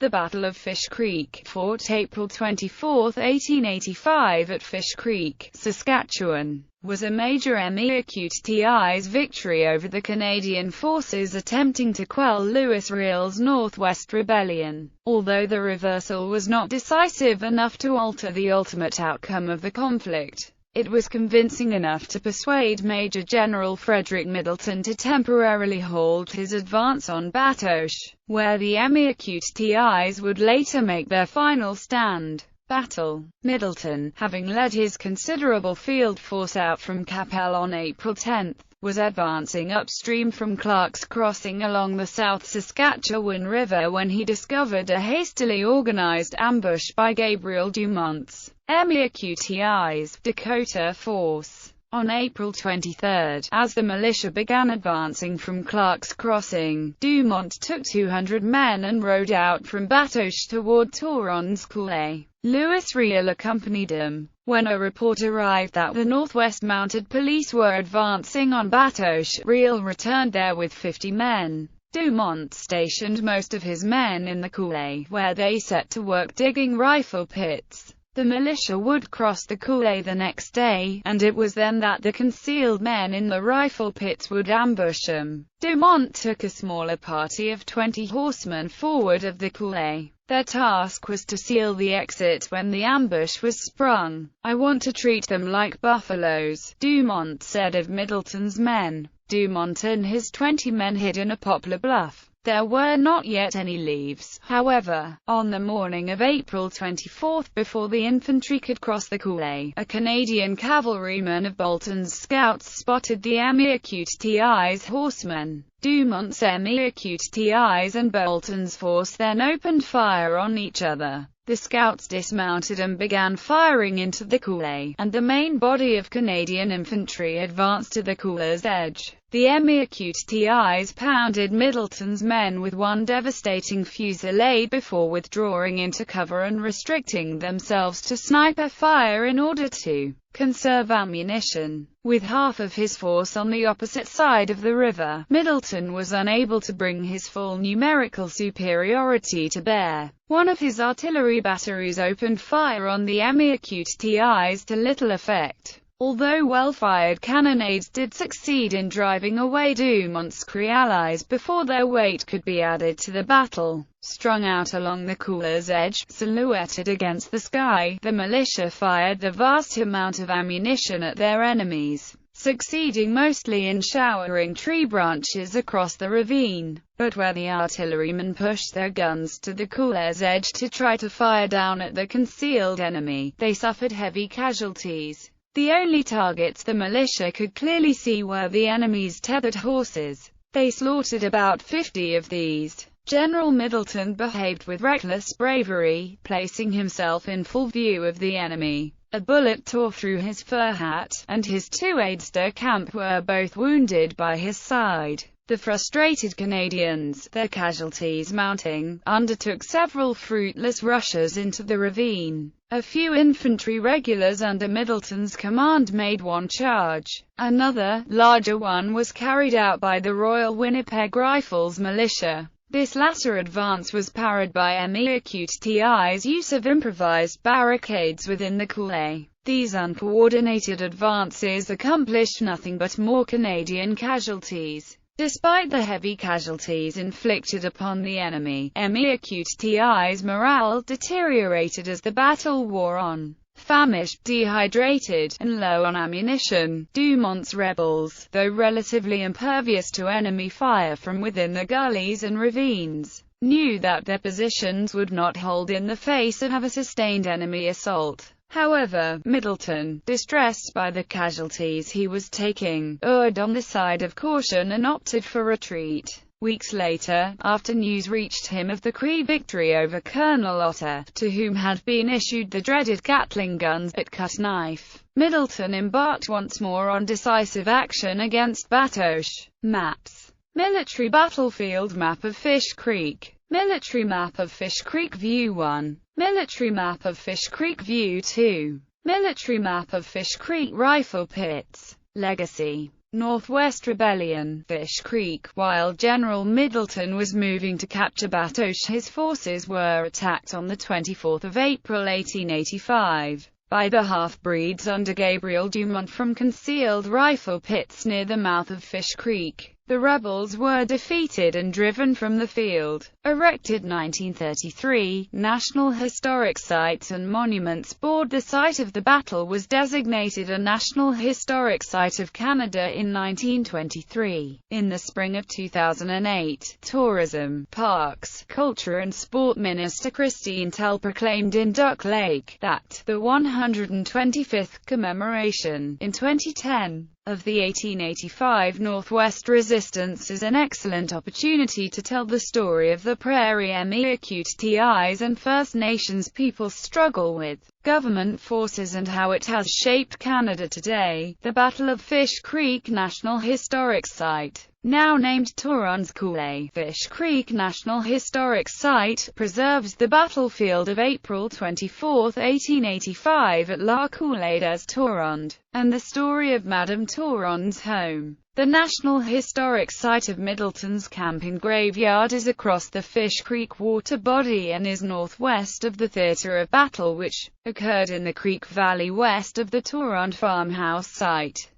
The Battle of Fish Creek, fought April 24, 1885 at Fish Creek, Saskatchewan, was a major MEAQTI's victory over the Canadian forces attempting to quell Louis Riel's Northwest Rebellion. Although the reversal was not decisive enough to alter the ultimate outcome of the conflict, it was convincing enough to persuade Major General Frederick Middleton to temporarily halt his advance on Batoche, where the MEAQTIs would later make their final stand. Battle. Middleton, having led his considerable field force out from Qu'Appelle on April 10, was advancing upstream from Clark's Crossing along the South Saskatchewan River when he discovered a hastily organized ambush by Gabriel Dumont's MEAQTI's Dakota force. On April 23, as the militia began advancing from Clark's Crossing, Dumont took 200 men and rode out from Batoche toward Curzon's Coulee. Louis Riel accompanied him. When a report arrived that the Northwest Mounted Police were advancing on Batoche, Riel returned there with 50 men. Dumont stationed most of his men in the Coulee, where they set to work digging rifle pits. The militia would cross the Coulee the next day, and it was then that the concealed men in the rifle pits would ambush them. Dumont took a smaller party of 20 horsemen forward of the Coulee. Their task was to seal the exit when the ambush was sprung. "I want to treat them like buffaloes," Dumont said of Middleton's men. Dumont and his 20 men hid in a poplar bluff. There were not yet any leaves, however. On the morning of April 24, before the infantry could cross the Coulee, a Canadian cavalryman of Bolton's scouts spotted the MEAQTI's horsemen. Dumont's MEAQTI's and Bolton's force then opened fire on each other. The scouts dismounted and began firing into the Coulee, and the main body of Canadian infantry advanced to the coulee's edge. The MEAQTIs pounded Middleton's men with one devastating fusillade before withdrawing into cover and restricting themselves to sniper fire in order to conserve ammunition. With half of his force on the opposite side of the river, Middleton was unable to bring his full numerical superiority to bear. One of his artillery batteries opened fire on the MEAQTIs to little effect. Although well-fired cannonades did succeed in driving away Dumont's Cree allies before their weight could be added to the battle. Strung out along the coulee's edge, silhouetted against the sky, the militia fired the vast amount of ammunition at their enemies, succeeding mostly in showering tree branches across the ravine. But where the artillerymen pushed their guns to the coulee's edge to try to fire down at the concealed enemy, they suffered heavy casualties. The only targets the militia could clearly see were the enemy's tethered horses. They slaughtered about 50 of these. General Middleton behaved with reckless bravery, placing himself in full view of the enemy. A bullet tore through his fur hat, and his 2 aides-de-camp were both wounded by his side. The frustrated Canadians, their casualties mounting, undertook several fruitless rushes into the ravine. A few infantry regulars under Middleton's command made one charge. Another, larger one was carried out by the Royal Winnipeg Rifles militia. This latter advance was powered by MEAQTI's use of improvised barricades within the Coulee. These uncoordinated advances accomplished nothing but more Canadian casualties. Despite the heavy casualties inflicted upon the enemy, MEAQTI's morale deteriorated as the battle wore on. Famished, dehydrated, and low on ammunition, Dumont's rebels, though relatively impervious to enemy fire from within the gullies and ravines, knew that their positions would not hold in the face of a sustained enemy assault. However, Middleton, distressed by the casualties he was taking, erred on the side of caution and opted for retreat. Weeks later, after news reached him of the Cree victory over Colonel Otter, to whom had been issued the dreaded Gatling guns at Cut Knife, Middleton embarked once more on decisive action against Batoche. Maps. Military battlefield map of Fish Creek. Military map of Fish Creek View 1. Military map of Fish Creek View 2. Military map of Fish Creek Rifle Pits. Legacy. Northwest Rebellion, Fish Creek. While General Middleton was moving to capture Batoche, his forces were attacked on 24 April 1885 by the half-breeds under Gabriel Dumont from concealed rifle pits near the mouth of Fish Creek. The rebels were defeated and driven from the field. Erected 1933, National Historic Sites and Monuments Board. The site of the battle was designated a National Historic Site of Canada in 1923. In the spring of 2008, Tourism, Parks, Culture and Sport Minister Christine Tell proclaimed in Duck Lake that the 125th commemoration, in 2010, of the 1885 Northwest Resistance is an excellent opportunity to tell the story of the Prairie Emeacuteis and First Nations people's struggle with government forces and how it has shaped Canada today. The Battle of Fish Creek National Historic Site, now named Torrens-Cooley, Fish Creek National Historic Site, preserves the battlefield of April 24, 1885 at La Coulée des Torrens, and the story of Madame Torrens' home. The National Historic Site of Middleton's Camping Graveyard is across the Fish Creek water body and is northwest of the theatre of battle which occurred in the Creek Valley west of the Torrens farmhouse site.